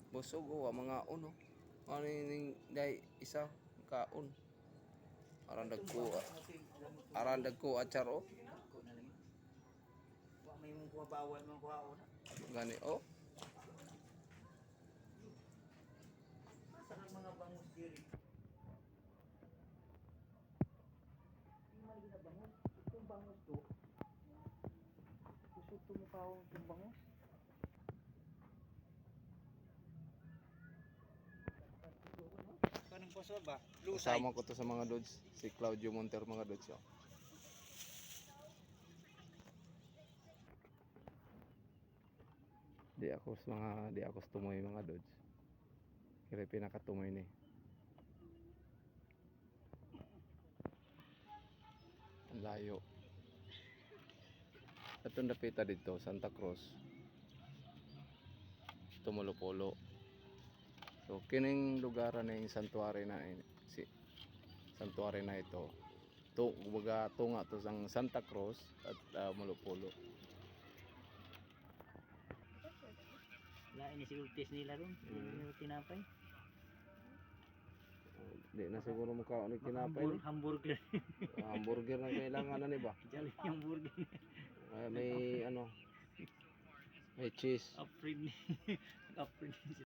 Busog o mga uno. Ano ning dai isa kaon. Arandag ko atsar o. Ko na lang. Wa may mong kuha bawal mong kuha una. Gani o. Sarang mga bangus diri. Yung mga ginabangus, itong bangus to. Kusog to mukha itong bangus. Kanang paso ba? Lusay. Kasama ko to sa mga lods. Si Claudio Monter mga lods. Oh. Di ako tumoy mga lods. Kaya pinakatumoy ni. Ang layo. Atong dapita dito Santa Cruz. Tumulupolo. So kining lugar na yung santuary na si santuary na ito. Kumbaga tunga to sang Santa Cruz at Mulupolo. Lain ni sigurtis nila ron. Yung tinapay. Di na siguro mukha ni kinapay ni. Hamburger. Hamburger na kailangan na ni ba? Jali yung hamburger. May ano, may cheese. Aprin. Aprin.